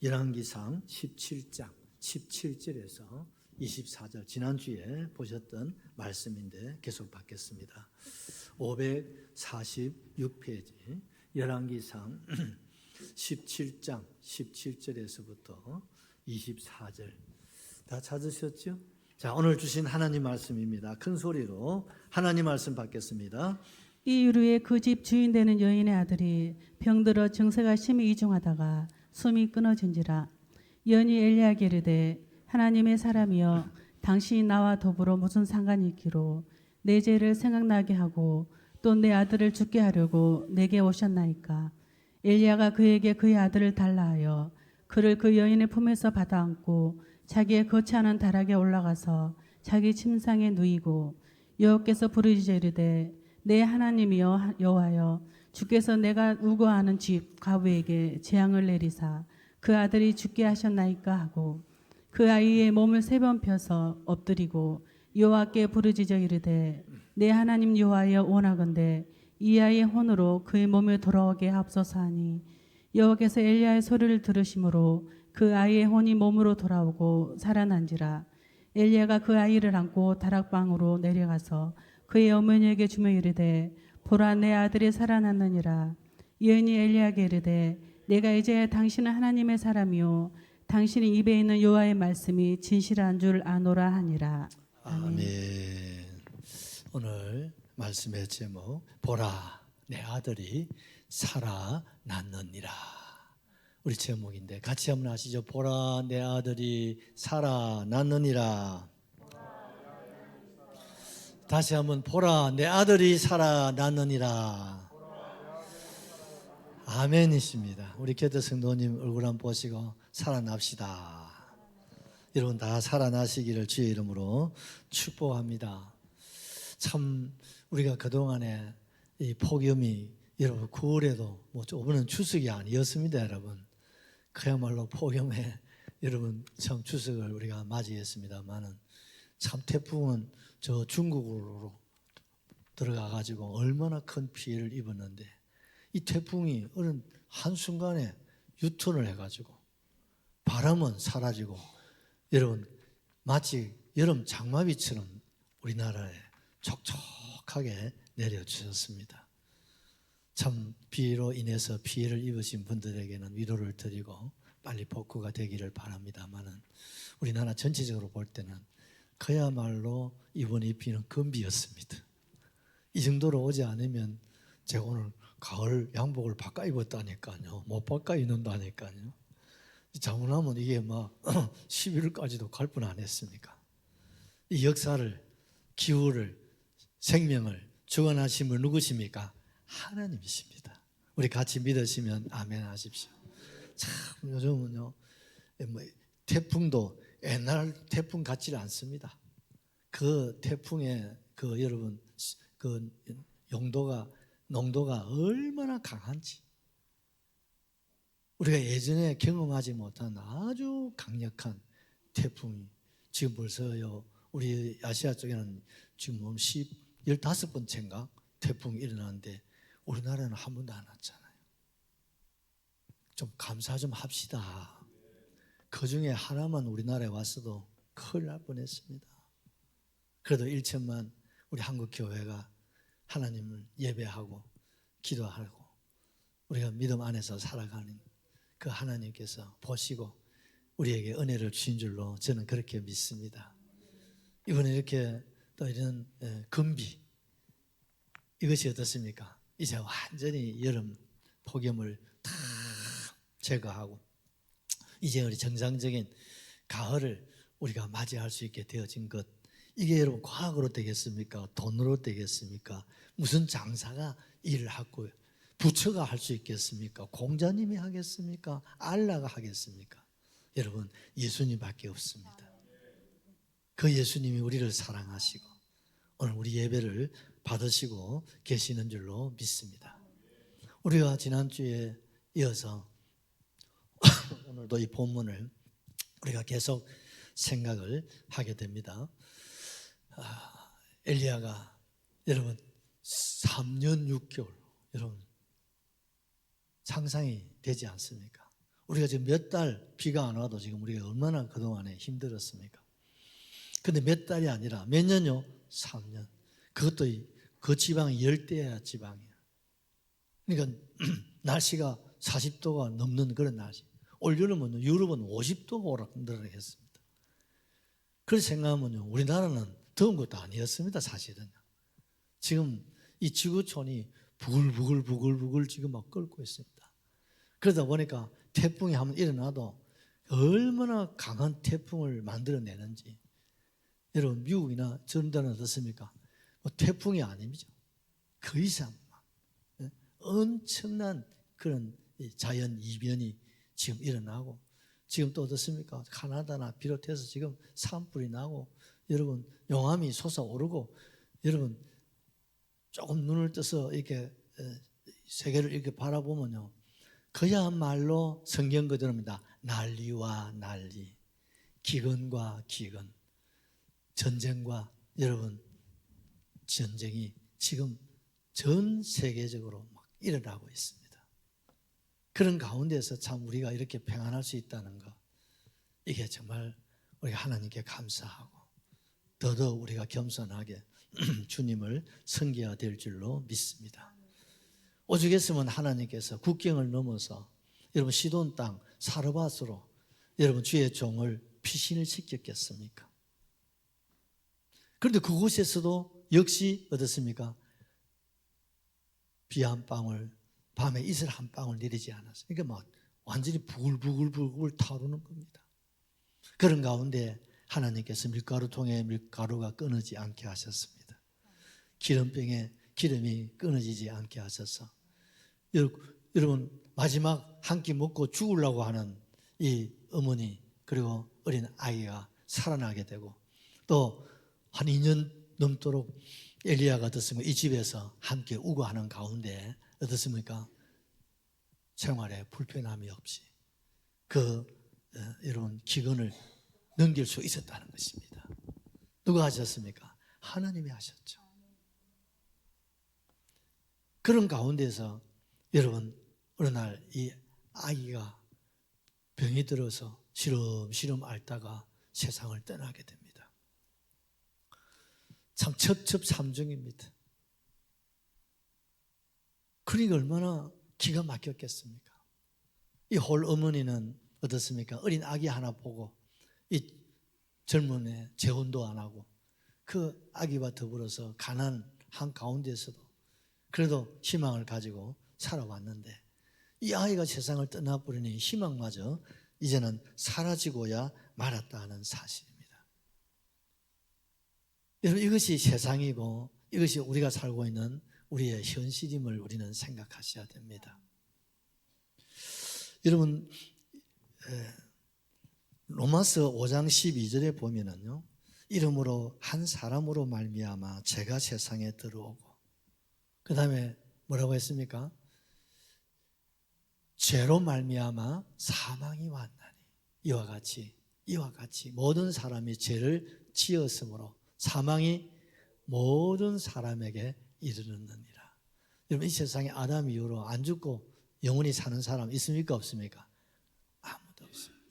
열왕기상 17장 17절에서 24절 지난주에 보셨던 말씀인데 계속 받겠습니다. 546페이지 열왕기상 17장 17절에서부터 24절 다 찾으셨죠? 자, 오늘 주신 하나님 말씀입니다. 큰 소리로 하나님 말씀 받겠습니다. 이 이후에 그 집 주인 되는 여인의 아들이 병들어 증세가 심히 이중하다가 숨이 끊어진지라. 여인이 엘리야에게 이르되 하나님의 사람이여 당신이 나와 더불어 무슨 상관이 있기로 내 죄를 생각나게 하고 또 내 아들을 죽게 하려고 내게 오셨나이까. 엘리야가 그에게 그의 아들을 달라 하여 그를 그 여인의 품에서 받아안고 자기의 거치하는 다락에 올라가서 자기 침상에 누이고 여호와께서 부르짖어 이르되 내 하나님이여 여호와여 주께서 내가 우거하는 집 가부에게 재앙을 내리사 그 아들이 죽게 하셨나이까 하고 그 아이의 몸을 3번 펴서 엎드리고 여호와께 부르짖어 이르되 내 하나님 여호와여 원하건대 이 아이의 혼으로 그의 몸에 돌아오게 하옵소서 하니 여호와께서 엘리야의 소리를 들으심으로 그 아이의 혼이 몸으로 돌아오고 살아난지라. 엘리야가 그 아이를 안고 다락방으로 내려가서 그의 어머니에게 주며 이르되 보라 내 아들이 살아났느니라. 여인이 엘리야에게 이르되 내가 이제 당신은 하나님의 사람이요 당신의 입에 있는 여호와의 말씀이 진실한 줄 아노라 하니라. 아멘. 오늘 말씀의 제목 보라 내 아들이 살아났느니라. 우리 제목인데 같이 한번 하시죠. 보라 내 아들이 살아났느니라. 다시 한번 보라 내 아들이 살아났느니라. 아멘이십니다. 우리 교대 성도님 얼굴 한번 보시고 살아납시다. 여러분 다 살아나시기를 주의 이름으로 축복합니다. 참 우리가 그동안에 이 폭염이 여러분 9월에도 뭐 조금은 추석이 아니었습니다. 여러분 그야말로 폭염에 여러분 참 추석을 우리가 맞이했습니다만은 참 태풍은 저 중국으로 들어가 가지고 얼마나 큰 피해를 입었는데 이 태풍이 어느 한순간에 유턴을 해가지고 바람은 사라지고 여러분 마치 여름 장마비처럼 우리나라에 촉촉하게 내려주셨습니다. 참 비로 인해서 피해를 입으신 분들에게는 위로를 드리고 빨리 복구가 되기를 바랍니다만은 우리나라 전체적으로 볼 때는 그야말로 이번 이 비는 금비였습니다. 이 정도로 오지 않으면 제가 오늘 가을 양복을 바꿔 입었다니까요. 못 바꿔 입는다니까요. 잘못하면 이게 막 11월까지도 갈 뻔 안 했습니까? 이 역사를 기후를 생명을 주관하신 분 누구십니까? 하나님이십니다. 우리 같이 믿으시면 아멘 하십시오. 참 요즘은요 뭐 태풍도 옛날 태풍 같지 않습니다. 그 태풍의 그 여러분 그 농도가 얼마나 강한지 우리가 예전에 경험하지 못한 아주 강력한 태풍이 지금 벌써요 우리 아시아 쪽에는 지금 15번째인가 태풍이 일어나는데 우리나라는 한 번도 안 왔잖아요. 좀 감사 좀 합시다. 그 중에 하나만 우리나라에 왔어도 큰일 날 뻔했습니다. 그래도 1천만 우리 한국 교회가 하나님을 예배하고 기도하고 우리가 믿음 안에서 살아가는 그 하나님께서 보시고 우리에게 은혜를 주신 줄로 저는 그렇게 믿습니다. 이번에 이렇게 또 이런 금비 이것이 어떻습니까? 이제 완전히 여름 폭염을 다 제거하고 이제 우리 정상적인 가을을 우리가 맞이할 수 있게 되어진 것 이게 여러분 과학으로 되겠습니까? 돈으로 되겠습니까? 무슨 장사가 일을 하고 부처가 할 수 있겠습니까? 공자님이 하겠습니까? 알라가 하겠습니까? 여러분 예수님밖에 없습니다. 그 예수님이 우리를 사랑하시고 오늘 우리 예배를 받으시고 계시는 줄로 믿습니다. 우리가 지난주에 이어서 오늘도 이 본문을 우리가 계속 생각을 하게 됩니다. 엘리야가 여러분 3년 6개월 여러분 상상이 되지 않습니까? 우리가 지금 몇 달 비가 안 와도 지금 우리가 얼마나 그동안에 힘들었습니까? 근데 몇 달이 아니라 몇 년요? 3년. 그것도 그 지방이 열대야 지방이야. 그러니까 날씨가 40도가 넘는 그런 날씨. 올 여름은 유럽은 50도가 오락내락했습니다. 그렇게 생각하면요, 우리나라는 더운 것도 아니었습니다, 사실은. 지금 이 지구촌이 부글부글 지금 막 끓고 있습니다. 그러다 보니까 태풍이 한번 일어나도 얼마나 강한 태풍을 만들어내는지. 여러분, 미국이나 저런 데는 어떻습니까? 뭐 태풍이 아닙니다. 그 이상 엄청난 그런 자연 이변이 지금 일어나고, 지금 또 어떻습니까? 카나다나 비롯해서 지금 산불이 나고, 여러분 용암이 솟아오르고, 여러분 조금 눈을 떠서 이렇게 세계를 이렇게 바라보면요, 그야말로 성경 그대로입니다. 난리와 난리, 기근과 기근, 전쟁과 여러분 전쟁이 지금 전 세계적으로 막 일어나고 있습니다. 그런 가운데서 참 우리가 이렇게 평안할 수 있다는 것, 이게 정말 우리가 하나님께 감사하고 더더욱 우리가 겸손하게 주님을 섬겨야 될 줄로 믿습니다. 오죽했으면 하나님께서 국경을 넘어서 여러분 시돈 땅 사르밧으로 여러분 주의 종을 피신을 시켰겠습니까? 그런데 그곳에서도 역시 어떻습니까? 비 한 방울, 밤에 이슬 한 방울 내리지 않았어요. 그러니까 막 완전히 부글부글 타오르는 겁니다. 그런 가운데 하나님께서 밀가루 통에 밀가루가 끊어지지 않게 하셨습니다. 기름병에 기름이 끊어지지 않게 하셔서 여러분 마지막 한 끼 먹고 죽으려고 하는 이 어머니 그리고 어린 아이가 살아나게 되고, 또 한 2년 넘도록 엘리야가 어떻습니까? 이 집에서 함께 우거하는 가운데 어떻습니까? 생활에 불편함이 없이 여러분 기근을 넘길 수 있었다는 것입니다. 누가 하셨습니까? 하나님이 하셨죠. 그런 가운데서 여러분 어느 날 이 아이가 병이 들어서 시름시름 앓다가 세상을 떠나게 됩니다. 참 첩첩산중입니다. 그러니까 얼마나 기가 막혔겠습니까? 이 홀 어머니는 어떻습니까? 어린 아기 하나 보고 이 젊은 애 재혼도 안 하고 그 아기와 더불어서 가난한 가운데서도 그래도 희망을 가지고 살아왔는데, 이 아이가 세상을 떠나버리니 희망마저 이제는 사라지고야 말았다 하는 사실입니다. 여러분, 이것이 세상이고 이것이 우리가 살고 있는 우리의 현실임을 우리는 생각하셔야 됩니다. 여러분, 로마서 5장 12절에 보면은요, 이름으로 한 사람으로 말미암아 죄가 세상에 들어오고, 그 다음에 뭐라고 했습니까? 죄로 말미암아 사망이 왔나니 이와 같이 모든 사람이 죄를 지었으므로 사망이 모든 사람에게 이르렀느니라. 여러분, 이 세상에 아담 이후로 안 죽고 영원히 사는 사람 있습니까? 없습니까? 아무도 없습니다.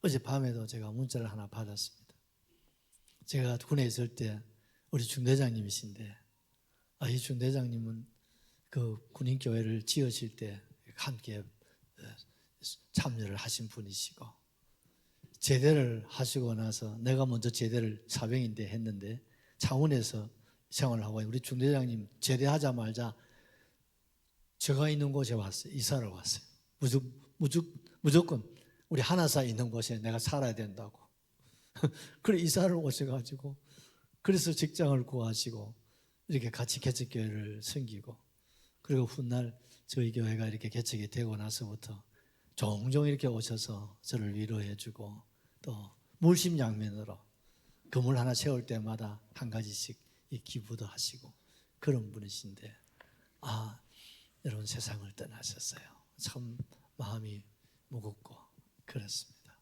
어젯밤에도 제가 문자를 하나 받았습니다. 제가 군에 있을 때 우리 중대장님이신데, 이 중대장님은 그 군인교회를 지으실 때 함께 참여를 하신 분이시고, 제대를 하시고 나서 내가 먼저 제대를 사병인데 했는데 창원에서 생활을 하고, 우리 중대장님 제대하자마자 제가 있는 곳에 왔어요. 이사를 왔어요. 무조건 우리 하나사 있는 곳에 내가 살아야 된다고. 그래 이사를 오셔가지고, 그래서 직장을 구하시고 이렇게 같이 개척교회를 섬기고, 그리고 훗날 저희 교회가 이렇게 개척이 되고 나서부터 종종 이렇게 오셔서 저를 위로해주고, 또 물심양면으로 건물 하나 세울 때마다 한 가지씩 기부도 하시고 그런 분이신데, 여러분 세상을 떠나셨어요. 참 마음이 무겁고 그렇습니다.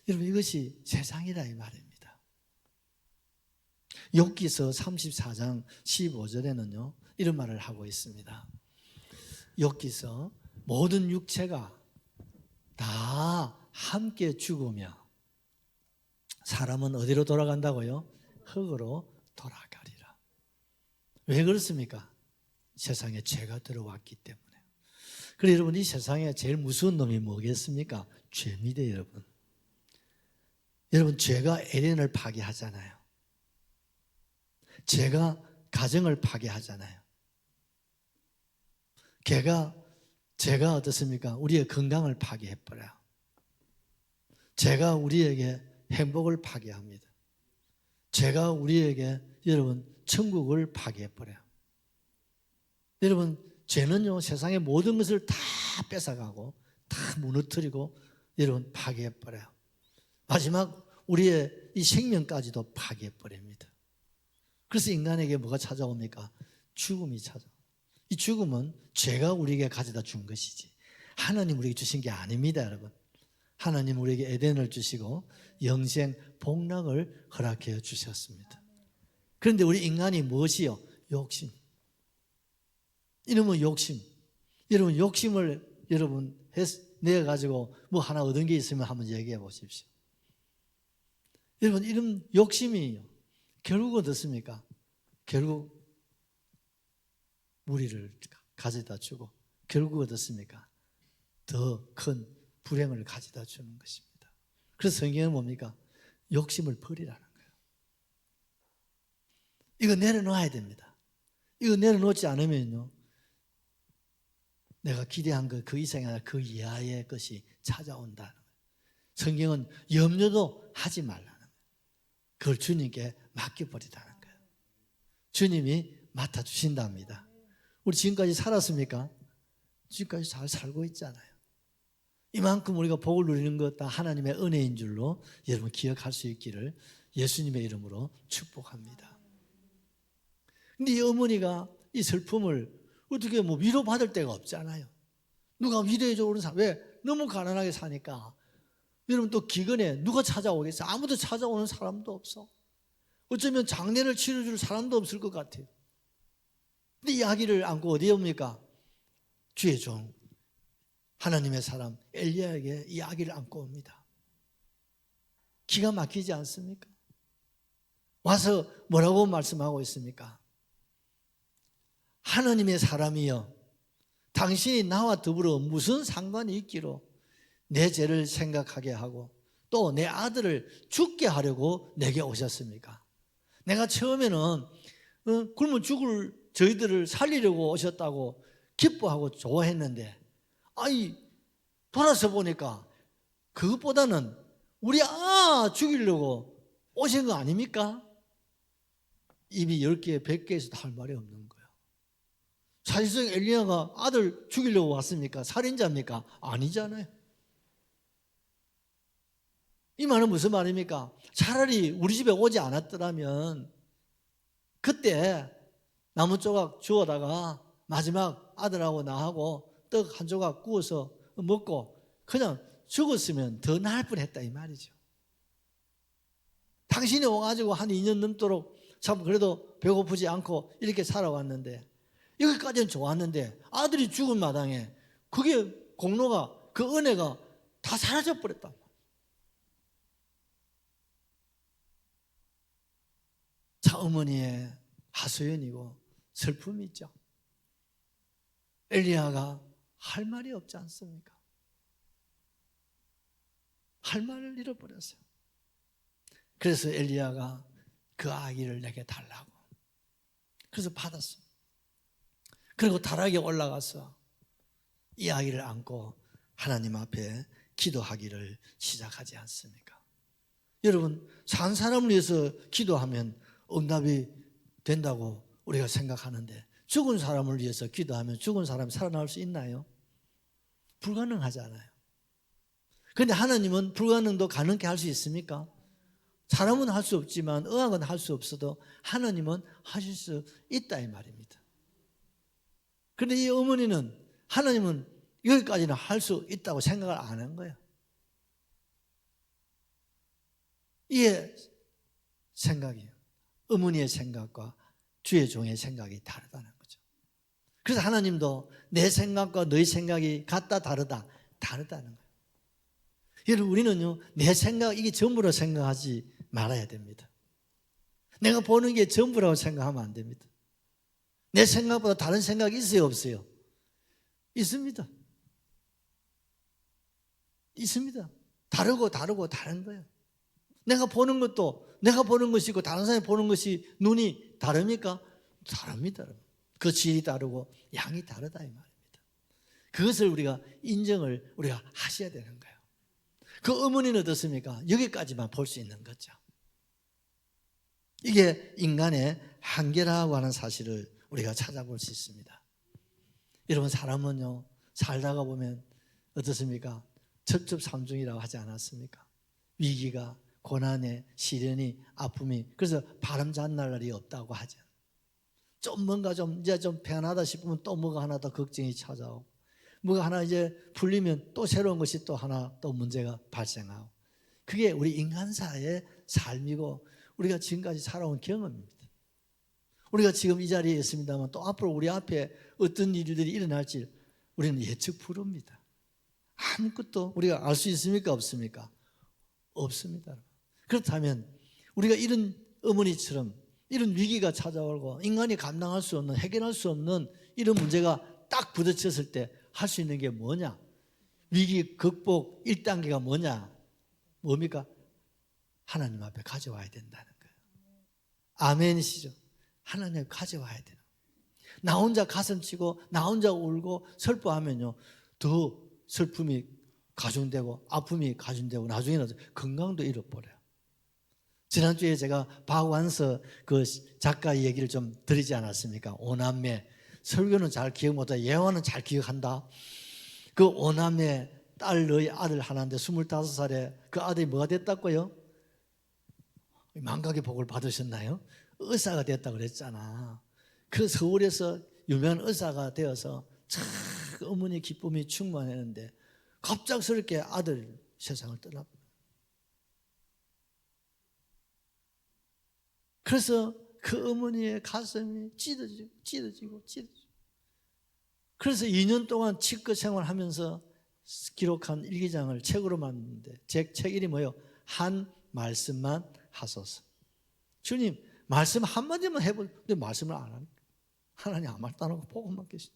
여러분, 이것이 세상이라 이 말입니다. 욥기서 34장 15절에는요 이런 말을 하고 있습니다. 욥기서 모든 육체가 다 함께 죽으며 사람은 어디로 돌아간다고요? 흙으로 돌아가리라. 왜 그렇습니까? 세상에 죄가 들어왔기 때문에. 그래서 여러분, 이 세상에 제일 무서운 놈이 뭐겠습니까? 죄입니다, 여러분. 여러분, 죄가 에덴을 파괴하잖아요. 죄가 가정을 파괴하잖아요. 죄가 어떻습니까? 우리의 건강을 파괴해버려요. 죄가 우리에게 행복을 파괴합니다. 죄가 우리에게 여러분 천국을 파괴해버려요. 여러분, 죄는요 세상의 모든 것을 다 뺏어가고 다 무너뜨리고 여러분 파괴해버려요. 마지막 우리의 이 생명까지도 파괴해버립니다. 그래서 인간에게 뭐가 찾아옵니까? 죽음이 찾아옵니다. 이 죽음은 죄가 우리에게 가져다 준 것이지 하나님 우리에게 주신 게 아닙니다, 여러분. 하나님 우리에게 에덴을 주시고 영생 복락을 허락해 주셨습니다. 그런데 우리 인간이 무엇이요? 욕심. 이놈은 욕심. 여러분 욕심을 여러분 내가지고 뭐 하나 얻은 게 있으면 한번 얘기해 보십시오. 여러분 이런 욕심이 결국 어떻습니까? 결국 무리를 가져다 주고 결국 어떻습니까? 더 큰 불행을 가져다 주는 것입니다. 그래서 성경은 뭡니까? 욕심을 버리라는 거예요. 이거 내려놓아야 됩니다. 이거 내려놓지 않으면요 내가 기대한 것 그 이상이 아니라 그 이하의 것이 찾아온다는 거예요. 성경은 염려도 하지 말라는 거예요. 그걸 주님께 맡겨버리라는 거예요. 주님이 맡아주신답니다. 우리 지금까지 살았습니까? 지금까지 잘 살고 있잖아요. 이만큼 우리가 복을 누리는 것 다 하나님의 은혜인 줄로 여러분 기억할 수 있기를 예수님의 이름으로 축복합니다. 근데 이 어머니가 이 슬픔을 어떻게 뭐 위로받을 데가 없잖아요. 누가 위로해줘 오는 사람. 왜? 너무 가난하게 사니까. 여러분 또 기근에 누가 찾아오겠어요? 아무도 찾아오는 사람도 없어. 어쩌면 장례를 치러줄 사람도 없을 것 같아요. 근데 이 아기를 안고 어디에 옵니까? 주의 종 하나님의 사람 엘리야에게 이 아기를 안고 옵니다. 기가 막히지 않습니까? 와서 뭐라고 말씀하고 있습니까? 하나님의 사람이여 당신이 나와 더불어 무슨 상관이 있기로 내 죄를 생각하게 하고 또 내 아들을 죽게 하려고 내게 오셨습니까? 내가 처음에는 굶어 죽을 저희들을 살리려고 오셨다고 기뻐하고 좋아했는데 돌아서 보니까 그것보다는 우리 죽이려고 오신 거 아닙니까? 입이 10개, 100개에서도 할 말이 없는 거예요. 사실상 엘리야가 아들 죽이려고 왔습니까? 살인자입니까? 아니잖아요. 이 말은 무슨 말입니까? 차라리 우리 집에 오지 않았더라면 그때 나무 조각 주워다가 마지막 아들하고 나하고 떡 한 조각 구워서 먹고 그냥 죽었으면 더 나을 뻔했다 이 말이죠. 당신이 와가지고 한 2년 넘도록 참 그래도 배고프지 않고 이렇게 살아왔는데 여기까지는 좋았는데 아들이 죽은 마당에 그게 공로가 그 은혜가 다 사라져 버렸단 말이에요. 자, 어머니의 하소연이고 슬픔이 있죠. 엘리야가 할 말이 없지 않습니까? 할 말을 잃어버렸어요. 그래서 엘리야가 그 아기를 내게 달라고. 그래서 받았어요. 그리고 다락에 올라가서 이 아기를 안고 하나님 앞에 기도하기를 시작하지 않습니까? 여러분, 산 사람을 위해서 기도하면 응답이 된다고 우리가 생각하는데 죽은 사람을 위해서 기도하면 죽은 사람이 살아나올 수 있나요? 불가능하잖아요. 그런데 하나님은 불가능도 가능케 할 수 있습니까? 사람은 할 수 없지만 의학은 할 수 없어도 하나님은 하실 수 있다 이 말입니다. 그런데 이 어머니는 하나님은 여기까지는 할 수 있다고 생각을 안 한 거예요. 이의 생각이에요. 어머니의 생각과 주의 종의 생각이 다르다는 거죠. 그래서 하나님도 내 생각과 너의 생각이 같다 다르다는 거예요. 여러분, 우리는요, 내 생각, 이게 전부라고 생각하지 말아야 됩니다. 내가 보는 게 전부라고 생각하면 안 됩니다. 내 생각보다 다른 생각이 있어요, 없어요? 있습니다. 있습니다. 다르고 다른 거예요. 내가 보는 것도 내가 보는 것이 있고 다른 사람이 보는 것이 눈이 다릅니까? 다릅니다. 그 질이 다르고 양이 다르다 이 말입니다. 그것을 우리가 인정을 우리가 하셔야 되는 거예요. 그 어머니는 어떻습니까? 여기까지만 볼 수 있는 거죠. 이게 인간의 한계라고 하는 사실을 우리가 찾아볼 수 있습니다. 여러분, 사람은요, 살다가 보면 어떻습니까? 첩첩산중이라고 하지 않았습니까? 위기가, 고난에, 시련이, 아픔이, 그래서 바람잡는 날이 없다고 하죠. 좀 뭔가 이제 좀 편하다 싶으면 또 뭐가 하나 더 걱정이 찾아오고, 뭐가 하나 이제 풀리면 또 새로운 것이 또 하나 또 문제가 발생하고, 그게 우리 인간사의 삶이고 우리가 지금까지 살아온 경험입니다. 우리가 지금 이 자리에 있습니다만 또 앞으로 우리 앞에 어떤 일들이 일어날지 우리는 예측 불허입니다. 아무것도 우리가 알 수 있습니까? 없습니까? 없습니다. 그렇다면 우리가 이런 어머니처럼 이런 위기가 찾아오고 인간이 감당할 수 없는, 해결할 수 없는 이런 문제가 딱 부딪혔을 때 할 수 있는 게 뭐냐? 위기 극복 1단계가 뭐냐? 뭡니까? 하나님 앞에 가져와야 된다는 거예요. 아멘이시죠? 하나님 앞에 가져와야 돼요. 나 혼자 가슴 치고 나 혼자 울고 슬퍼하면요, 더 슬픔이 가중되고 아픔이 가중되고 나중에는 건강도 잃어버려요. 지난주에 제가 박완서 그 작가의 얘기를 좀 드리지 않았습니까? 오남매. 설교는 잘 기억 못하고 예화는 잘 기억한다. 그 오남매 딸 너희 아들 하나인데 25살에 그 아들이 뭐가 됐다고요? 망각의 복을 받으셨나요? 의사가 됐다고 그랬잖아. 그 서울에서 유명한 의사가 되어서 참 어머니 기쁨이 충만했는데 갑작스럽게 아들 세상을 떠나버려요. 그래서 그 어머니의 가슴이 찢어지고. 그래서 2년 동안 치과 생활하면서 기록한 일기장을 책으로 만드는데 책 이름이 뭐예요? 한 말씀만 하소서. 주님, 말씀 한마디만 해볼, 근데 말씀을 안 하니까 하나님 아무 말도 안 하고 보고만 계시.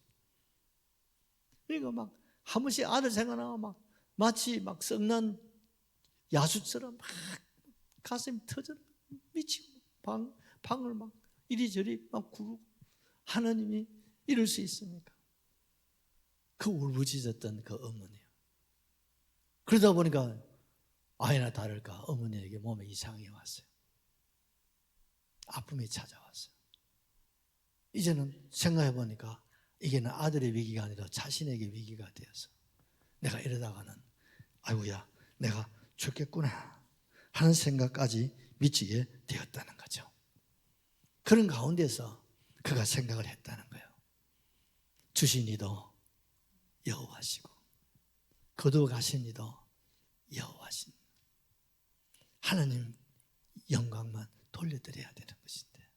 그러니까 막 한 번씩 아들 생각나고 막 마치 막 썩난 야수처럼 막 가슴이 터져 미치고 방을 막 이리저리 막 구르고. 하나님이 이럴 수 있습니까? 그 울부짖었던 그 어머니요. 그러다 보니까 아이나 다를까 어머니에게 몸에 이상이 왔어요. 아픔이 찾아왔어요. 이제는 생각해 보니까 이게는 아들의 위기가 아니라 자신에게 위기가 되어서 내가 이러다가는 아이고야 내가 죽겠구나 하는 생각까지 미치게 되었다는 거죠. 그런 가운데서 그가 생각을 했다는 거예요. 주신 이도 여호와시고 거두어가신 이도 여호와신, 하나님 영광만 돌려드려야 되는 것인데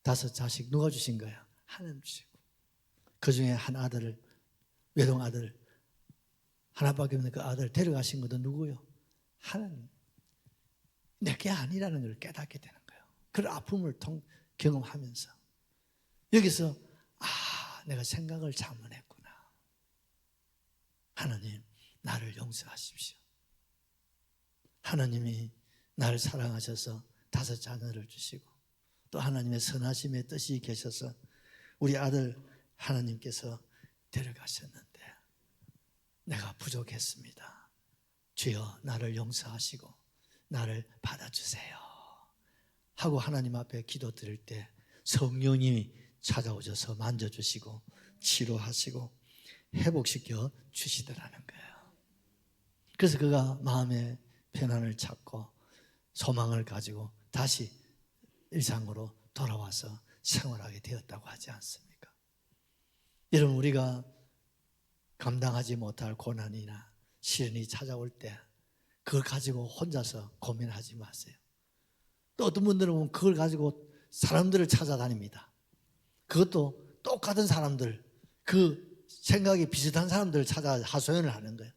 5 자식 누가 주신 거야? 하나님 주시고 그 중에 한 아들을, 외동 아들 하나밖에 없는 그 아들을 데려가신 것도 누구요? 하나님. 내게 아니라는 걸 깨닫게 되는 거예요. 그 아픔을 경험하면서 여기서 내가 생각을 잘못했구나. 하나님 나를 용서하십시오. 하나님이 나를 사랑하셔서 5 자녀를 주시고 또 하나님의 선하심의 뜻이 계셔서 우리 아들 하나님께서 데려가셨는데 내가 부족했습니다. 주여 나를 용서하시고 나를 받아주세요 하고 하나님 앞에 기도드릴 때 성령님이 찾아오셔서 만져주시고 치료하시고 회복시켜 주시더라는 거예요. 그래서 그가 마음의 편안을 찾고 소망을 가지고 다시 일상으로 돌아와서 생활하게 되었다고 하지 않습니까? 여러분, 우리가 감당하지 못할 고난이나 시련이 찾아올 때 그걸 가지고 혼자서 고민하지 마세요. 또 어떤 분들은 보면 그걸 가지고 사람들을 찾아다닙니다. 그것도 똑같은 사람들, 그 생각이 비슷한 사람들을 찾아 하소연을 하는 거예요.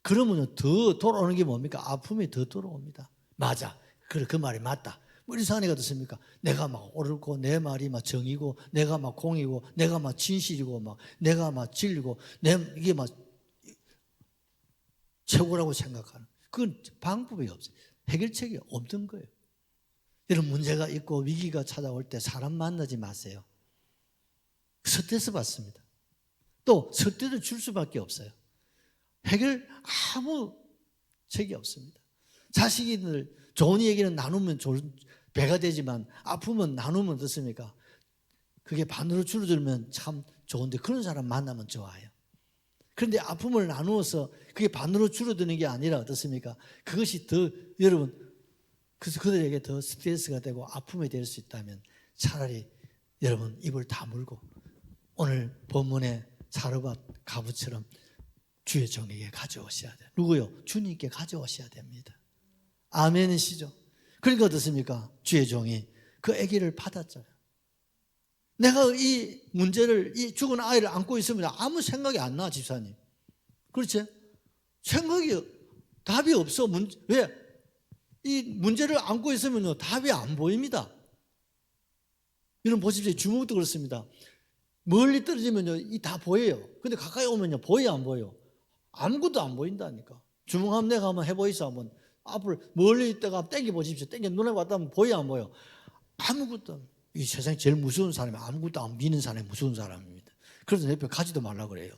그러면 더 돌아오는 게 뭡니까? 아픔이 더 돌아옵니다. 맞아. 그 말이 맞다. 우리 사람이 어떻습니까? 내가 막 옳고 내 말이 막 정이고 내가 막 공이고 내가 막 진실이고 막 내가 막 진리고 이게 막 최고라고 생각하는, 그건 방법이 없어요. 해결책이 없는 거예요. 이런 문제가 있고 위기가 찾아올 때 사람 만나지 마세요. 스트레스 받습니다. 또 스트레스 줄 수밖에 없어요. 해결 아무 책이 없습니다. 자식들 좋은 얘기는 나누면 배가 되지만 아프면 나누면 어떻습니까? 그게 반으로 줄어들면 참 좋은데 그런 사람 만나면 좋아요. 그런데 아픔을 나누어서 그게 반으로 줄어드는 게 아니라 어떻습니까? 그것이 더 여러분 그래서 그들에게 더 스트레스가 되고 아픔이 될 수 있다면 차라리 여러분 입을 다물고 오늘 본문의 사르밧 가부처럼 주의 종에게 가져오셔야 돼요. 누구요? 주님께 가져오셔야 됩니다. 아멘이시죠? 그러니까 어떻습니까? 주의 종이 그 아기를 받았잖아요. 내가 이 문제를, 이 죽은 아이를 안고 있으면 아무 생각이 안 나, 집사님. 그렇지? 답이 없어. 왜? 이 문제를 안고 있으면 답이 안 보입니다. 여러분 보십시오. 주먹도 그렇습니다. 멀리 떨어지면요, 이 다 보여요. 근데 가까이 오면요, 보여, 안 보여? 아무것도 안 보인다니까. 주먹 한번 내가 한번 해보이소. 한번 앞을 멀리 있다가 땡겨 보십시오. 땡겨 눈에 왔다 하면 보여, 안 보여? 아무것도. 이 세상에 제일 무서운 사람이 아무것도 안 믿는 사람이 무서운 사람입니다. 그래서 옆에 가지도 말라 그래요.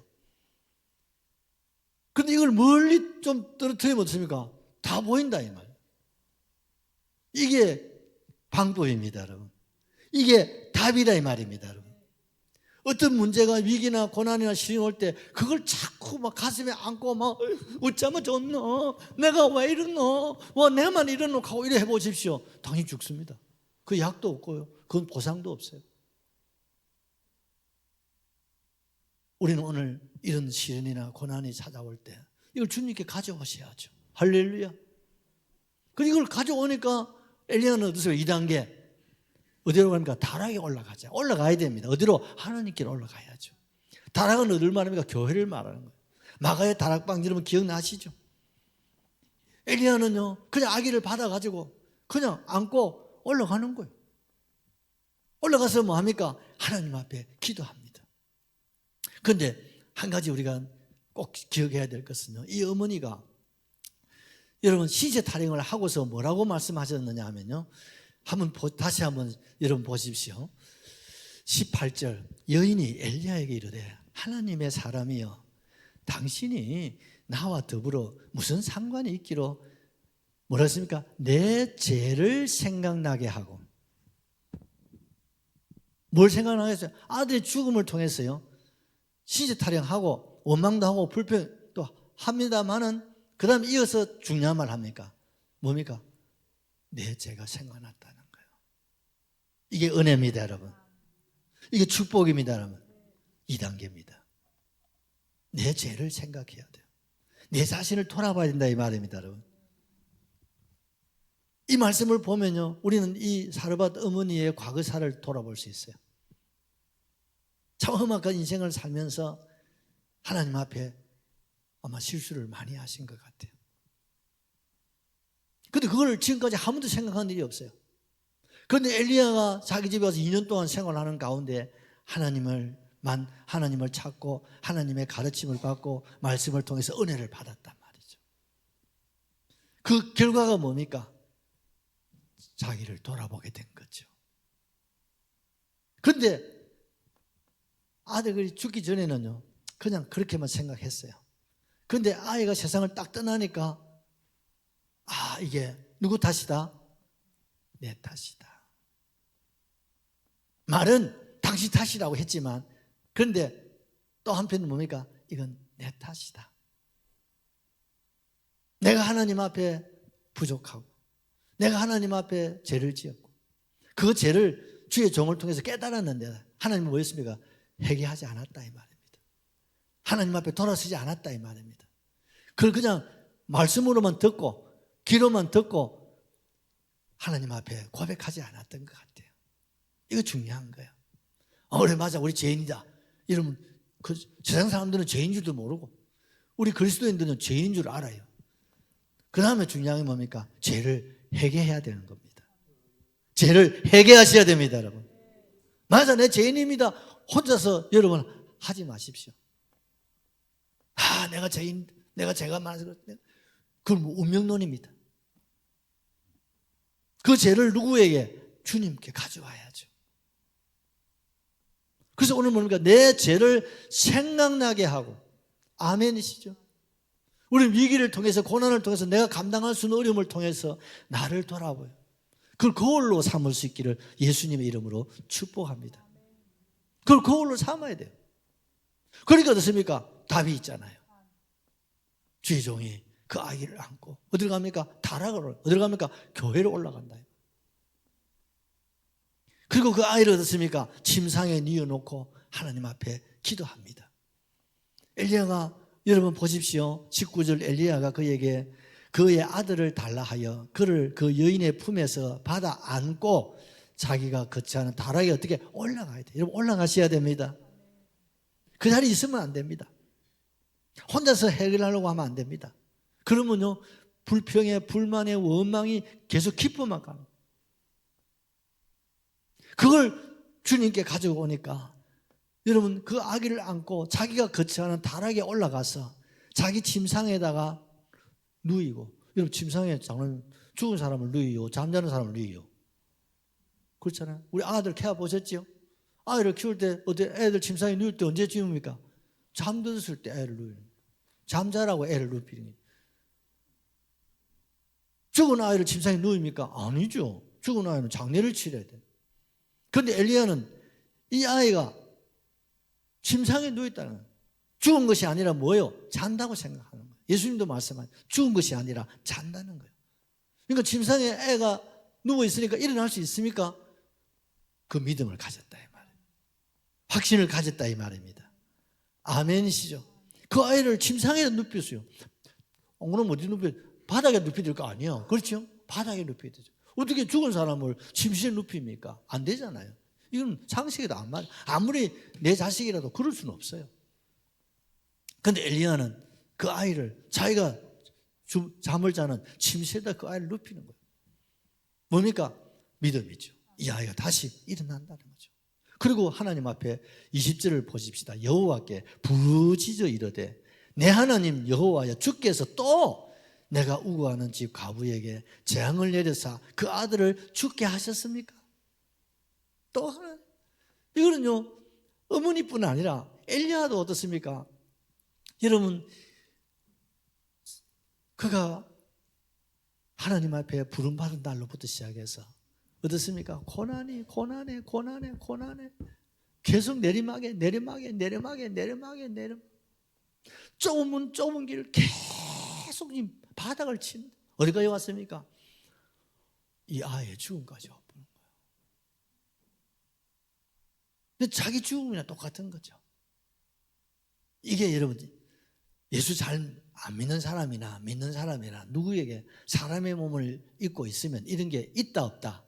근데 이걸 멀리 좀 떨어뜨리면 어떻습니까? 다 보인다, 이 말. 이게 방법입니다, 여러분. 이게 답이다, 이 말입니다, 여러분. 어떤 문제가 위기나 고난이나 시련이 올 때 그걸 자꾸 막 가슴에 안고 막 어쩌면 좋노? 내가 왜 이러노? 내만 이러노? 하고 이래 해보십시오. 당연히 죽습니다. 그 약도 없고요. 그건 보상도 없어요. 우리는 오늘 이런 시련이나 고난이 찾아올 때 이걸 주님께 가져오셔야죠. 할렐루야. 그리고 이걸 가져오니까 엘리야는 어디서 2단계 어디로 갑니까? 다락에 올라가자. 올라가야 됩니다. 어디로? 하나님께로 올라가야죠. 다락은 어디를 말합니까? 교회를 말하는 거예요. 마가의 다락방 여러분 기억나시죠? 엘리야는요 그냥 아기를 받아가지고 그냥 안고 올라가는 거예요. 올라가서 뭐 합니까? 하나님 앞에 기도합니다. 그런데 한 가지 우리가 꼭 기억해야 될 것은요, 이 어머니가 여러분 신세 타령을 하고서 뭐라고 말씀하셨느냐 하면요, 다시 한번 여러분 보십시오. 18절 여인이 엘리야에게 이르되 하나님의 사람이여 당신이 나와 더불어 무슨 상관이 있기로 뭐라 했습니까? 내 죄를 생각나게 하고. 뭘 생각나게 했어요? 아들의 죽음을 통해서요 신세타령하고 원망도 하고 불평도 합니다마는 그 다음에 이어서 중요한 말 합니까? 뭡니까? 내 죄가 생각났다는 거예요. 이게 은혜입니다, 여러분. 이게 축복입니다, 여러분. 2단계입니다. 내 죄를 생각해야 돼요. 내 자신을 돌아봐야 된다, 이 말입니다, 여러분. 이 말씀을 보면요, 우리는 이 사르밧 어머니의 과거사를 돌아볼 수 있어요. 참 험악한 인생을 살면서 하나님 앞에 아마 실수를 많이 하신 것 같아요. 그런데 그걸 지금까지 한 번도 생각한 일이 없어요. 그런데 엘리야가 자기 집에 와서 2년 동안 생활하는 가운데 하나님을 찾고 하나님의 가르침을 받고 말씀을 통해서 은혜를 받았단 말이죠. 그 결과가 뭡니까? 자기를 돌아보게 된 거죠. 그런데 아들이 죽기 전에는요 그냥 그렇게만 생각했어요. 그런데 아이가 세상을 딱 떠나니까 이게 누구 탓이다? 내 탓이다. 말은 당신 탓이라고 했지만 그런데 또 한편은 뭡니까? 이건 내 탓이다. 내가 하나님 앞에 부족하고 내가 하나님 앞에 죄를 지었고 그 죄를 주의 종을 통해서 깨달았는데 하나님은 뭐였습니까? 회개하지 않았다 이 말입니다. 하나님 앞에 돌아서지 않았다 이 말입니다. 그걸 그냥 말씀으로만 듣고 귀로만 듣고 하나님 앞에 고백하지 않았던 것 같아요. 이거 중요한 거예요. 그래 맞아 우리 죄인이다 이러면 그 세상 사람들은 죄인 줄도 모르고 우리 그리스도인들은 죄인 줄 알아요. 그 다음에 중요한 게 뭡니까? 죄를 회개해야 되는 겁니다. 죄를 회개하셔야 됩니다, 여러분. 맞아, 내 죄인입니다. 혼자서 여러분 하지 마십시오. 내가 죄인, 내가 죄가 많아서 그렇다. 그건 운명론입니다. 그 죄를 누구에게? 주님께 가져와야죠. 그래서 오늘 뭡니까? 내 죄를 생각나게 하고, 아멘이시죠? 우리 위기를 통해서, 고난을 통해서, 내가 감당할 수 있는 어려움을 통해서 나를 돌아보요. 그걸 거울로 삼을 수 있기를 예수님의 이름으로 축복합니다. 그걸 거울로 삼아야 돼요. 그러니까 어떻습니까? 답이 있잖아요. 주의 종이 그 아기를 안고 어디로 갑니까? 다락으로. 어디로 갑니까? 교회로 올라간다. 그리고 그 아이를 어떻습니까? 침상에 뉘어놓고 하나님 앞에 기도합니다. 엘리야가, 여러분 보십시오. 19절 엘리야가 그에게 그의 아들을 달라 하여 그를 그 여인의 품에서 받아 안고 자기가 거처하는 다락에 어떻게 올라가야 돼요. 여러분 올라가셔야 됩니다. 그 자리에 있으면 안 됩니다. 혼자서 해결하려고 하면 안 됩니다. 그러면요, 불평에 불만에 원망이 계속 깊어만 가는 거예요. 그걸 주님께 가지고 오니까 여러분 그 아기를 안고 자기가 거처하는 다락에 올라가서 자기 침상에다가 누이고, 여러분 침상에 죽은 사람을 누이요, 잠자는 사람을 누이요. 그렇잖아요. 우리 아들 케어 보셨죠? 아이를 키울 때 어디 애들 침상에 누울 때 언제 지웁니까? 잠들었을 때 애를 누이는 거예요. 잠자라고 애를 눕히는 거예요. 죽은 아이를 침상에 누입니까? 아니죠. 죽은 아이는 장례를 치러야 돼요. 그런데 엘리야는 이 아이가 침상에 누워있다는 거예요. 죽은 것이 아니라 뭐예요? 잔다고 생각하는 거예요. 예수님도 말씀하세요. 죽은 것이 아니라 잔다는 거예요. 그러니까 침상에 애가 누워있으니까 일어날 수 있습니까? 그 믿음을 가졌다 이 말이에요. 확신을 가졌다 이 말입니다. 아멘이시죠? 그 아이를 침상에 눕혔어요. 그럼 어디 눕혀? 바닥에 눕혀야 될 거 아니에요. 그렇죠? 바닥에 눕혀야 되죠. 어떻게 죽은 사람을 침실에 눕힙니까? 안 되잖아요. 이건 상식에도 안 맞아요. 아무리 내 자식이라도 그럴 수는 없어요. 그런데 엘리야는 그 아이를 자기가 잠을 자는 침실에다 그 아이를 눕히는 거예요. 뭡니까? 믿음이죠. 이 아이가 다시 일어난다는 거죠. 그리고 하나님 앞에 20절을 보십시다. 여호와께 부르짖어 이르되 내 하나님 여호와여 주께서 또 내가 우거하는 집 과부에게 재앙을 내려사 그 아들을 죽게 하셨습니까? 또 하나, 이거는요 어머니뿐 아니라 엘리야도 어떻습니까? 여러분 그가 하나님 앞에 부름받은 날로부터 시작해서 어떻습니까? 고난이 계속 내리막에 좁은 길을 계속 바닥을 치는, 어디까지 왔습니까? 이 아이의 죽음까지 와보는 거예요. 근데 자기 죽음이나 똑같은 거죠. 이게 여러분 예수 잘 안 믿는 사람이나 믿는 사람이나 누구에게 사람의 몸을 입고 있으면 이런 게 있다 없다,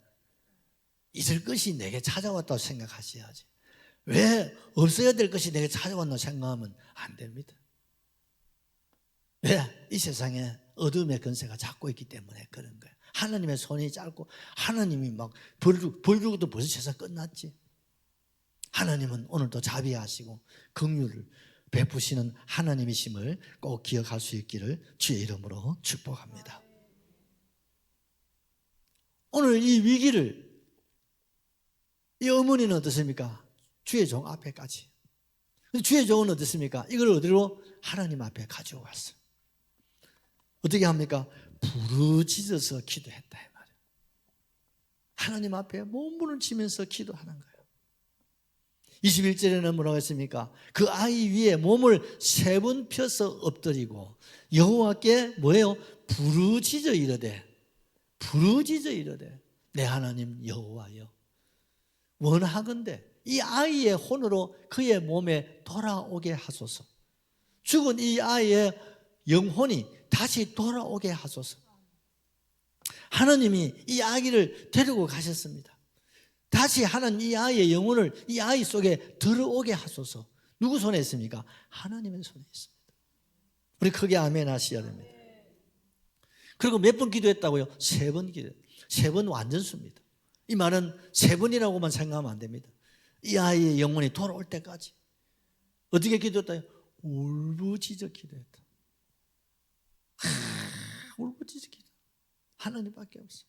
있을 것이 내게 찾아왔다고 생각하셔야지. 왜 없어야 될 것이 내게 찾아왔다고 생각하면 안 됩니다. 왜? 이 세상에 어둠의 권세가 잡고 있기 때문에 그런 거예요. 하나님의 손이 짧고 하나님이 막 벌 주고도 벌써 세상 끝났지. 하나님은 오늘도 자비하시고 긍휼을 베푸시는 하나님이심을 꼭 기억할 수 있기를 주의 이름으로 축복합니다. 오늘 이 위기를 이 어머니는 어떻습니까? 주의 종 앞에까지. 주의 종은 어떻습니까? 이걸 어디로? 하나님 앞에 가지고 갔어요. 어떻게 합니까? 부르짖어서 기도했다 이 말이에요. 하나님 앞에 몸부림치면서 기도하는 거예요. 21절에는 뭐라고 했습니까? 그 아이 위에 몸을 3번 펴서 엎드리고 여호와께 뭐예요? 부르짖어 이르되 내 하나님 여호와여 원하건대 이 아이의 혼으로 그의 몸에 돌아오게 하소서. 죽은 이 아이의 영혼이 다시 돌아오게 하소서. 하나님이 이 아기를 데리고 가셨습니다. 다시 하나님 이 아이의 영혼을 이 아이 속에 들어오게 하소서. 누구 손에 있습니까? 하나님의 손에 있습니다. 우리 크게 아멘 하셔야 됩니다. 그리고 몇 번 기도했다고요? 3번 기도. 3번 완전수입니다. 이 말은 3번이라고만 생각하면 안 됩니다. 이 아이의 영혼이 돌아올 때까지. 어떻게 기도했다요? 울부짖어 기도했다. 울부짖어 기도. 하나님밖에 없어.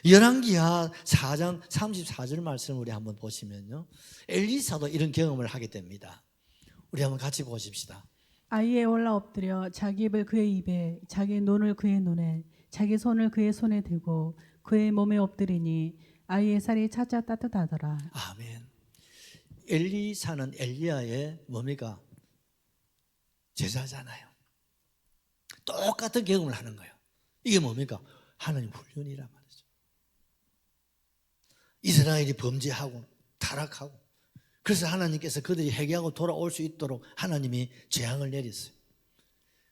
열왕기하 4장 34절 말씀을 우리 한번 보시면요, 엘리사도 이런 경험을 하게 됩니다. 우리 한번 같이 보십시다. 아이에 올라 엎드려 자기 입을 그의 입에, 자기 눈을 그의 눈에, 자기 손을 그의 손에 대고 그의 몸에 엎드리니 아이의 살이 차차 따뜻하더라. 아멘. 엘리사는 엘리야의 뭡니까? 제자잖아요. 똑같은 경험을 하는 거예요. 이게 뭡니까? 하나님 훈련이란 말이죠. 이스라엘이 범죄하고 타락하고, 그래서 하나님께서 그들이 회개하고 돌아올 수 있도록 하나님이 재앙을 내렸어요.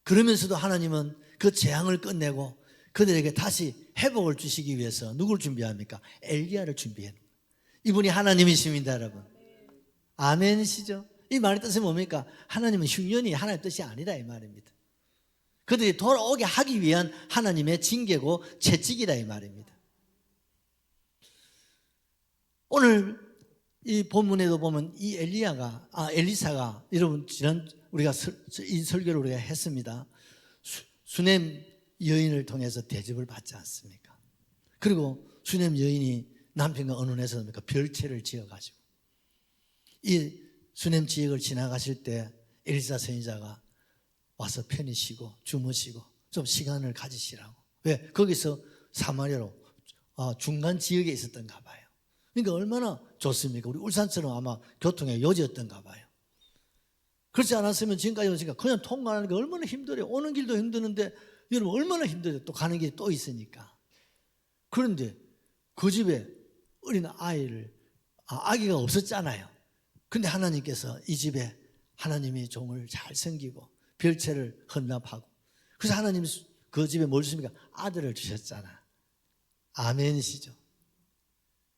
그러면서도 하나님은 그 재앙을 끝내고 그들에게 다시 회복을 주시기 위해서 누굴 준비합니까? 엘리야를 준비해요. 이분이 하나님이십니다, 여러분. 아멘이시죠? 이 말의 뜻은 뭡니까? 하나님은 흉년이 하나님의 뜻이 아니라 이 말입니다. 그들이 돌아오게 하기 위한 하나님의 징계고 채찍이라 이 말입니다. 오늘 이 본문에도 보면 이 엘리사가, 여러분 지난 우리가 이 설교를 우리가 했습니다. 수넴 여인을 통해서 대접을 받지 않습니까? 그리고 수넴 여인이 남편과 언혼해서 별채를 지어가지고 이 수넴 지역을 지나가실 때 엘리사 선지자가 와서 편히 쉬고 주무시고 좀 시간을 가지시라고. 왜? 거기서 사마리아로 중간 지역에 있었던가 봐요. 그러니까 얼마나 좋습니까? 우리 울산처럼 아마 교통의 요지였던가 봐요. 그렇지 않았으면 지금까지 오니까 그냥 통과하는 게 얼마나 힘들어요. 오는 길도 힘드는데 여러분 얼마나 힘들어요. 또 가는 길이 또 있으니까. 그런데 그 집에 어린 아기가 없었잖아요. 근데 하나님께서 이 집에 하나님이 종을 잘 섬기고 별채를 헌납하고, 그래서 하나님이 그 집에 뭘 주십니까? 아들을 주셨잖아. 아멘이시죠?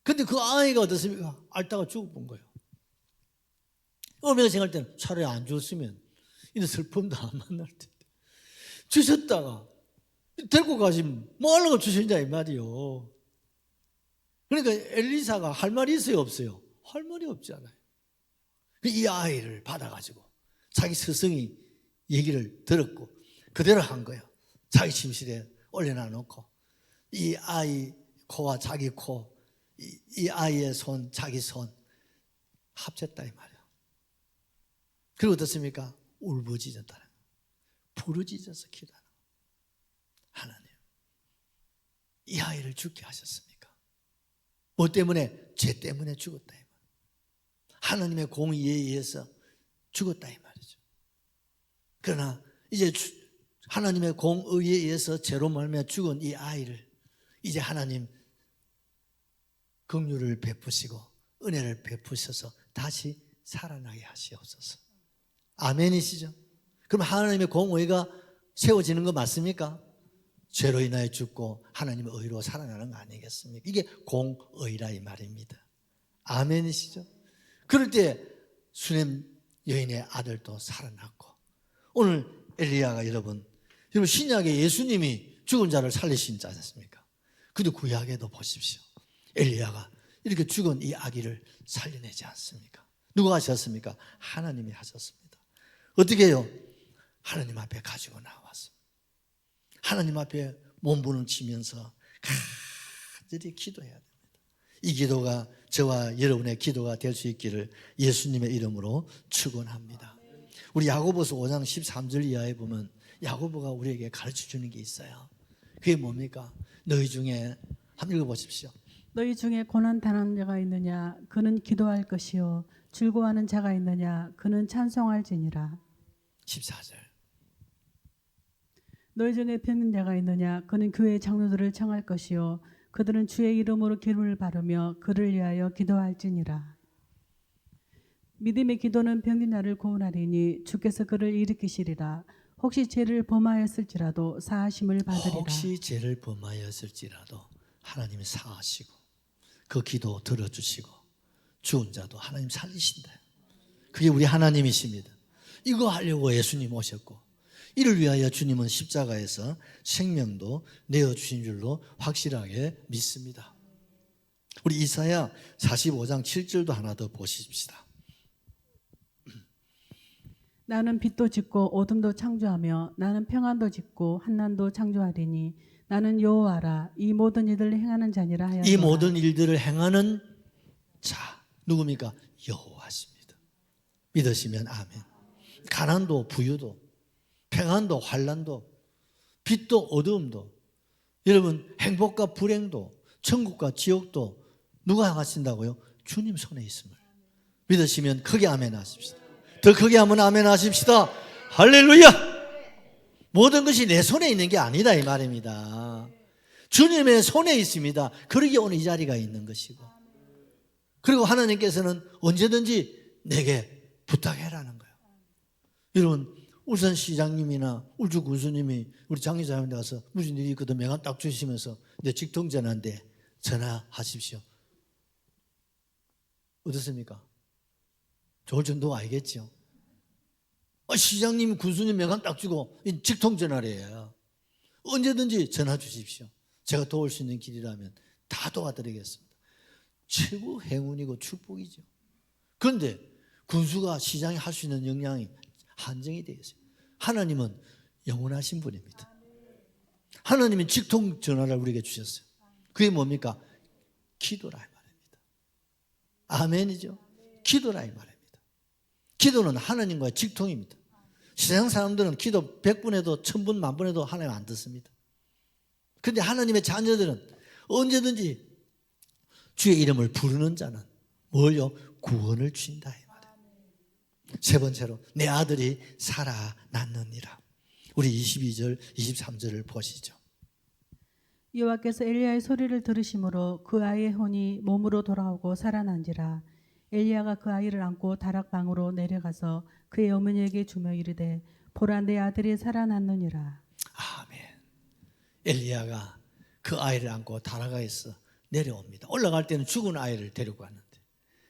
근데 그 아이가 어떻습니까? 앓다가 죽어본 거예요. 어머니가 생각할 때는 차라리 안 주었으면 이런 슬픔도 안 만날 텐데 주셨다가 데리고 가시면 뭐 하려고 주셨냐 이 말이요. 그러니까 엘리사가 할 말이 있어요, 없어요? 할 말이 없잖아요. 이 아이를 받아가지고 자기 스승이 얘기를 들었고 그대로 한 거예요. 자기 침실에 올려놔 놓고 이 아이 코와 자기 코, 이 아이의 손, 자기 손 합쳤다 이 말이에요. 그리고 어떻습니까? 울부짖었다는 거예요. 부르짖어서 기도하는 거예요. 하나님, 이 아이를 죽게 하셨습니까? 뭐 때문에? 죄 때문에 죽었다 이 말이에요. 하나님의 공의에 의해서 죽었다 이 말이죠. 그러나 이제 하나님의 공의에 의해서 죄로 말미암아 죽은 이 아이를 이제 하나님 긍휼을 베푸시고 은혜를 베푸셔서 다시 살아나게 하시옵소서. 아멘이시죠? 그럼 하나님의 공의가 세워지는 거 맞습니까? 죄로 인하여 죽고 하나님의 의로 살아나는 거 아니겠습니까? 이게 공의라 이 말입니다. 아멘이시죠? 그럴 때 수넴 여인의 아들도 살아났고, 오늘 엘리야가 여러분 신약에 예수님이 죽은 자를 살리신 자 아니십니까? 근데 구약에도 보십시오. 엘리야가 이렇게 죽은 이 아기를 살려내지 않습니까? 누가 하셨습니까? 하나님이 하셨습니다. 어떻게 해요? 하나님 앞에 가지고 나와서 하나님 앞에 몸부림치면서 간절히 기도해야 됩니다. 이 기도가 저와 여러분의 기도가 될 수 있기를 예수님의 이름으로 축원합니다. 우리 야고보서 5장 13절 이하에 보면 야고보가 우리에게 가르쳐 주는 게 있어요. 그게 뭡니까? 너희 중에 한번 읽어보십시오. 너희 중에 고난 당한 자가 있느냐? 그는 기도할 것이요. 즐거워하는 자가 있느냐? 그는 찬송할지니라. 14절. 너희 중에 병든 자가 있느냐? 그는 교회 장로들을 청할 것이요. 그들은 주의 이름으로 기름을 바르며 그를 위하여 기도할지니라. 믿음의 기도는 병든 자를 구원하리니 주께서 그를 일으키시리라. 혹시 죄를 범하였을지라도 사하심을 받으리라. 혹시 죄를 범하였을지라도 하나님이 사하시고 그 기도 들어주시고 죽은 자도 하나님 살리신다. 그게 우리 하나님이십니다. 이거 하려고 예수님 오셨고, 이를 위하여 주님은 십자가에서 생명도 내어주신 줄로 확실하게 믿습니다. 우리 이사야 45장 7절도 하나 더 보십시다. 나는 빛도 짓고 어둠도 창조하며 나는 평안도 짓고 한난도 창조하리니 나는 여호와라. 이 모든 일들을 행하는 자니라 하였노라. 이 모든 일들을 행하는 자 누굽니까? 여호와십니다. 믿으시면 아멘. 가난도 부유도 평안도 환난도 빛도 어두움도 여러분 행복과 불행도 천국과 지옥도 누가 하신다고요? 주님 손에 있음을 믿으시면 크게 아멘 하십시다. 더 크게 한번 아멘 하십시다. 할렐루야. 모든 것이 내 손에 있는 게 아니다 이 말입니다. 주님의 손에 있습니다. 그러기에 오늘 이 자리가 있는 것이고, 그리고 하나님께서는 언제든지 내게 부탁해라는 거예요. 여러분 울산시장님이나 울주군수님이 우리 장의사님한테 가서 무슨 일이 있거든 명함 딱 주시면서 내 직통전화인데 전화하십시오. 어떻습니까? 좋을 정도 알겠죠? 시장님, 군수님 명함 딱 주고 직통전화래요. 언제든지 전화 주십시오. 제가 도울 수 있는 길이라면 다 도와드리겠습니다. 최고 행운이고 축복이죠. 그런데 군수가 시장에 할 수 있는 역량이 한정이 되어 있어요. 하나님은 영원하신 분입니다. 하나님은 직통전화를 우리에게 주셨어요. 그게 뭡니까? 기도라 이 말입니다. 아멘이죠. 기도라 이 말입니다. 기도는 하나님과의 직통입니다. 세상 사람들은 기도 100분 해도 1000분 만분 해도 하나님 안 듣습니다. 그런데 하나님의 자녀들은 언제든지 주의 이름을 부르는 자는 뭘요? 구원을 주신다 이 말이에요. 세 번째로 내 아들이 살아났느니라. 우리 22절 23절을 보시죠. 여호와께서 엘리야의 소리를 들으심으로 그 아이의 혼이 몸으로 돌아오고 살아난지라. 엘리야가 그 아이를 안고 다락방으로 내려가서 그의 어머니에게 주며 이르되 보라 내 아들이 살아났느니라. 아멘. 엘리야가 그 아이를 안고 다락에서 내려옵니다. 올라갈 때는 죽은 아이를 데리고 왔는데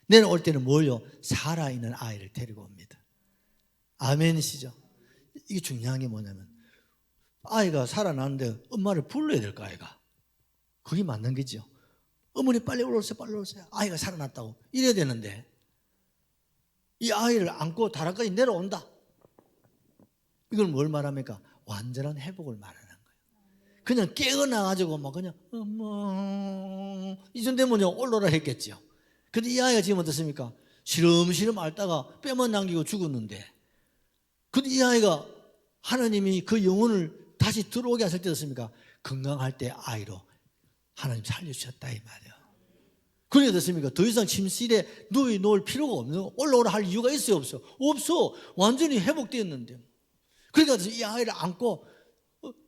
내려올 때는 뭘요? 살아있는 아이를 데리고 옵니다. 아멘이시죠? 이게 중요한 게 뭐냐면 아이가 살아났는데 엄마를 불러야 될까 아이가? 그게 맞는 거죠. 어머니 빨리 올라오세요, 빨리 올라오세요. 아이가 살아났다고 이래야 되는데 이 아이를 안고 다락까지 내려온다. 이걸 뭘 말합니까? 완전한 회복을 말하는 거예요. 그냥 깨어나가지고 막 그냥 엄마 이쯤 되면 올라오라 했겠죠. 근데 이 아이가 지금 어떻습니까? 시름시름 앓다가 뼈만 남기고 죽었는데, 근데 이 아이가 하나님이 그 영혼을 다시 들어오게 하실 때 어떻습니까? 건강할 때 아이로 하나님 살려주셨다 이 말이에요. 그래 어떻습니까? 더 이상 침실에 누울 필요가 없는, 올라오라 할 이유가 있어요 없어? 없어. 완전히 회복되었는데. 그러니까 이 아이를 안고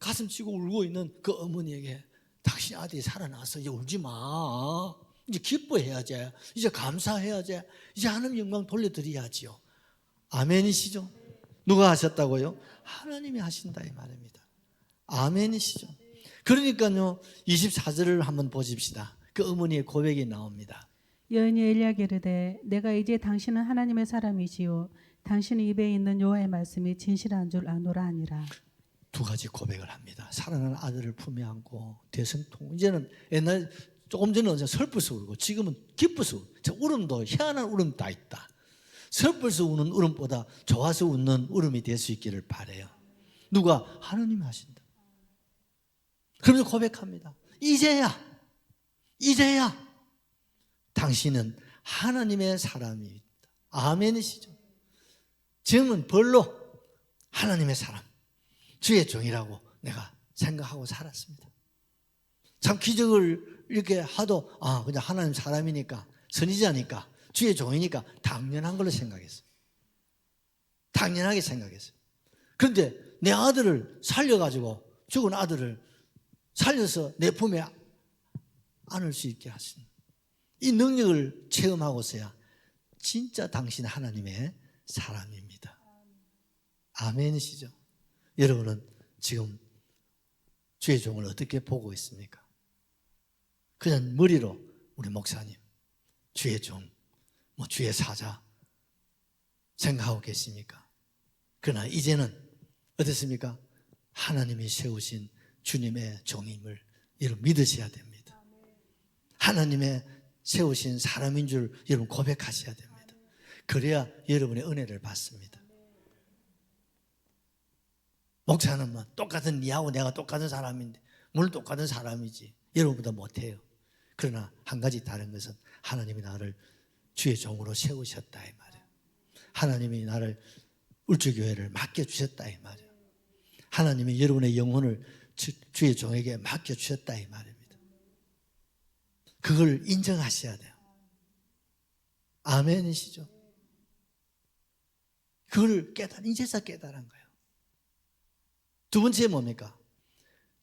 가슴 치고 울고 있는 그 어머니에게 당신 아들이 살아났어. 이제 울지 마. 이제 기뻐해야지. 이제 감사해야지. 이제 하나님 영광 돌려드려야지요. 아멘이시죠? 누가 하셨다고요? 하나님이 하신다 이 말입니다. 아멘이시죠? 그러니까요 24절을 한번 보십시다. 그 어머니의 고백이 나옵니다. 여인이 엘리야에게 이르되 내가 이제 당신은 하나님의 사람이시요 당신의 입에 있는 여호와의 말씀이 진실한 줄 아노라 하니라. 두 가지 고백을 합니다. 살아난 아들을 품에 안고 대성통. 이제는 옛날 조금 전에는 슬퍼서 울고 지금은 기뻐서 울고. 울음도 희한한 울음 다 있다. 슬퍼서 우는 울음보다 좋아서 웃는 울음이 될 수 있기를 바라요. 누가? 하나님이 하신다. 그러면서 고백합니다. 이제야 당신은 하나님의 사람이다. 아멘이시죠? 지금은 벌로 하나님의 사람, 주의 종이라고 내가 생각하고 살았습니다. 참 기적을 이렇게 하도 그냥 하나님 사람이니까, 선지자니까, 주의 종이니까 당연한 걸로 생각했어요. 당연하게 생각했어요. 그런데 내 아들을 살려가지고, 죽은 아들을 살려서 내 품에 안을 수 있게 하신 이 능력을 체험하고서야 진짜 당신 하나님의 사람입니다. 아멘이시죠? 여러분은 지금 주의 종을 어떻게 보고 있습니까? 그냥 머리로 우리 목사님, 주의 종, 주의 사자 생각하고 계십니까? 그러나 이제는 어떻습니까? 하나님이 세우신 주님의 종임을 여러분 믿으셔야 됩니다. 하나님의 세우신 사람인 줄 여러분 고백하셔야 됩니다. 그래야 여러분의 은혜를 받습니다. 목사는 뭐 똑같은 니하고 내가 똑같은 사람인데, 물론 똑같은 사람이지 여러분보다 못해요. 그러나 한 가지 다른 것은 하나님이 나를 주의 종으로 세우셨다 이 말이에요. 하나님이 나를 울주교회를 맡겨주셨다 이 말이에요. 하나님이 여러분의 영혼을 주의 종에게 맡겨주셨다 이 말입니다. 그걸 인정하셔야 돼요. 아멘이시죠? 그걸 이제서 깨달은 거예요. 두 번째 뭡니까?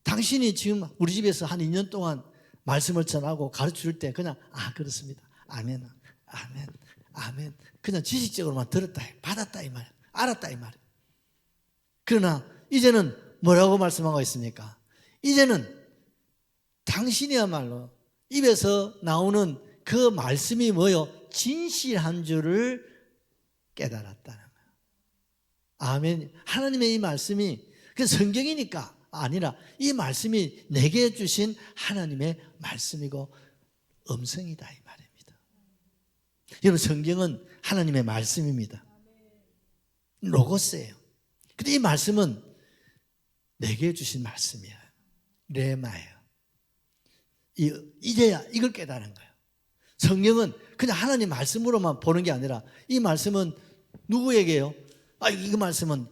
당신이 지금 우리 집에서 한 2년 동안 말씀을 전하고 가르칠 때 그냥 그렇습니다. 아멘, 아멘, 아멘. 그냥 지식적으로만 들었다, 받았다 이 말이에요. 알았다 이 말이에요. 그러나 이제는 뭐라고 말씀하고 있습니까? 이제는 당신이야말로 입에서 나오는 그 말씀이 뭐요? 진실한 줄을 깨달았다는 거예요. 아멘. 하나님의 이 말씀이 그 성경이니까 아니라 이 말씀이 내게 주신 하나님의 말씀이고 음성이다 이 말입니다. 여러분 성경은 하나님의 말씀입니다. 로고스예요. 근데 이 말씀은 내게 주신 말씀이에요. 레마예요. 이제야 이걸 깨달은 거예요. 성경은 그냥 하나님 말씀으로만 보는 게 아니라 이 말씀은 누구에게요? 이 말씀은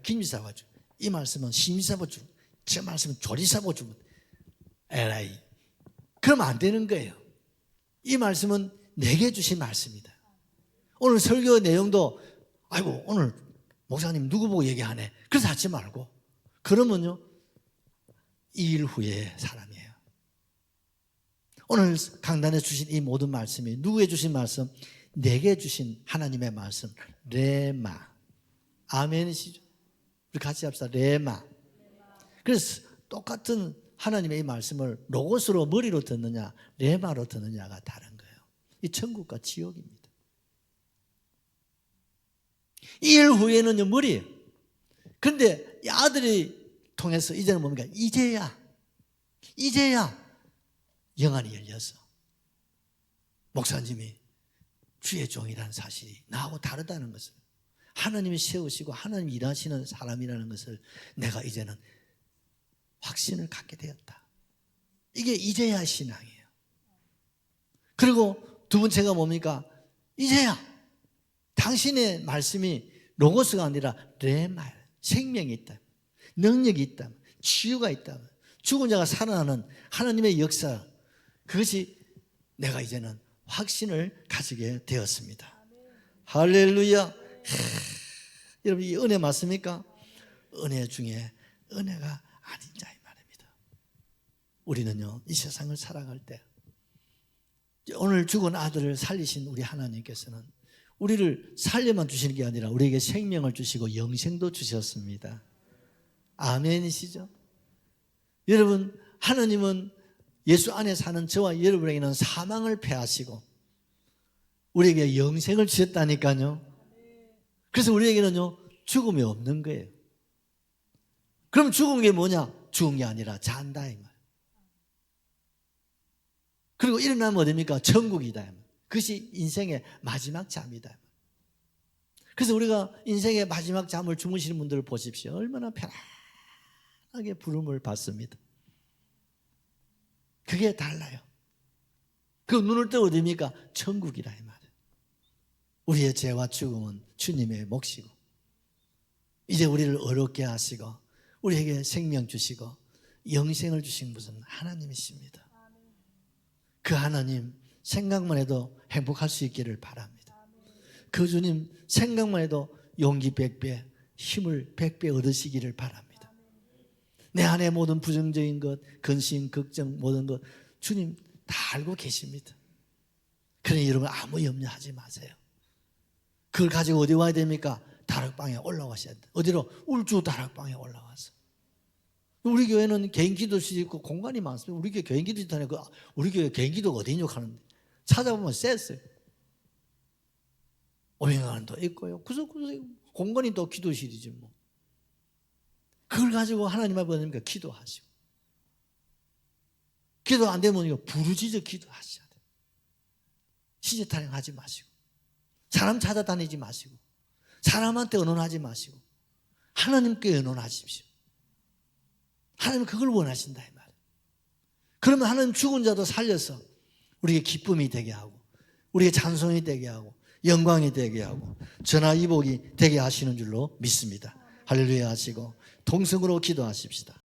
김지사가 주고, 이 말씀은 심지사가 주고, 저 말씀은 조리사가 주고, 에라이. 그러면 안 되는 거예요. 이 말씀은 내게 주신 말씀이다. 오늘 설교 내용도 오늘 목사님 누구 보고 얘기하네. 그래서 하지 말고. 그러면요 2일 후에 사람이에요. 오늘 강단에 주신 이 모든 말씀이 누구에 주신 말씀? 내게 주신 하나님의 말씀. 레마. 아멘이시죠? 우리 같이 합시다. 레마. 그래서 똑같은 하나님의 이 말씀을 로고스로 머리로 듣느냐 레마로 듣느냐가 다른 거예요. 이 천국과 지옥입니다. 2일 후에는요 머리예요. 그런데 이 아들이 통해서 이제는 뭡니까? 이제야 영안이 열려서 목사님이 주의 종이라는 사실이 나하고 다르다는 것을, 하나님이 세우시고 하나님이 일하시는 사람이라는 것을 내가 이제는 확신을 갖게 되었다. 이게 이제야 신앙이에요. 그리고 두 번째가 뭡니까? 이제야 당신의 말씀이 로고스가 아니라 레마, 생명이 있다, 능력이 있다, 치유가 있다, 죽은 자가 살아나는 하나님의 역사, 그것이 내가 이제는 확신을 가지게 되었습니다. 할렐루야. 여러분 이 은혜 맞습니까? 은혜 중에 은혜가 아닌 자 이 말입니다. 우리는요 이 세상을 살아갈 때 오늘 죽은 아들을 살리신 우리 하나님께서는 우리를 살려만 주시는 게 아니라 우리에게 생명을 주시고 영생도 주셨습니다. 아멘이시죠? 여러분 하나님은 예수 안에 사는 저와 여러분에게는 사망을 패하시고 우리에게 영생을 주셨다니까요. 그래서 우리에게는요 죽음이 없는 거예요. 그럼 죽은 게 뭐냐? 죽은 게 아니라 잔다 이 말. 그리고 일어나면 어딥니까? 천국이다. 그것이 인생의 마지막 잠이다. 그래서 우리가 인생의 마지막 잠을 주무시는 분들을 보십시오. 얼마나 편안하게 부름을 받습니다. 그게 달라요. 그 눈을 떠 어딥니까? 천국이라 이 말이에요. 우리의 죄와 죽음은 주님의 몫이고 이제 우리를 어렵게 하시고 우리에게 생명 주시고 영생을 주신 분은 하나님이십니다. 그 하나님 생각만 해도 행복할 수 있기를 바랍니다. 그 주님 생각만 해도 용기 100배, 힘을 100배 얻으시기를 바랍니다. 내 안에 모든 부정적인 것, 근심, 걱정, 모든 것 주님 다 알고 계십니다. 그러니 여러분 아무 염려하지 마세요. 그걸 가지고 어디 와야 됩니까? 다락방에 올라와셔야 돼요. 어디로? 울주 다락방에 올라와서. 우리 교회는 개인 기도실 있고 공간이 많습니다. 우리 교회 개인 기도실 하네. 우리 교회 개인 기도가 어디냐 하는데 찾아보면 쎄어요. 오행관도 있고요. 구석구석 공간이 또 기도실이지 뭐. 그걸 가지고 하나님 앞에 보니까 기도하시고. 기도 안 되면 이거 부르짖어 기도하셔야 돼요. 시제타령하지 마시고, 사람 찾아다니지 마시고, 사람한테 의논하지 마시고, 하나님께 의논하십시오. 하나님은 그걸 원하신다 이 말이에요. 그러면 하나님 죽은 자도 살려서 우리에게 기쁨이 되게 하고, 우리에게 찬송이 되게 하고, 영광이 되게 하고, 전화위복이 되게 하시는 줄로 믿습니다. 할렐루야 하시고 동성으로 기도하십시다.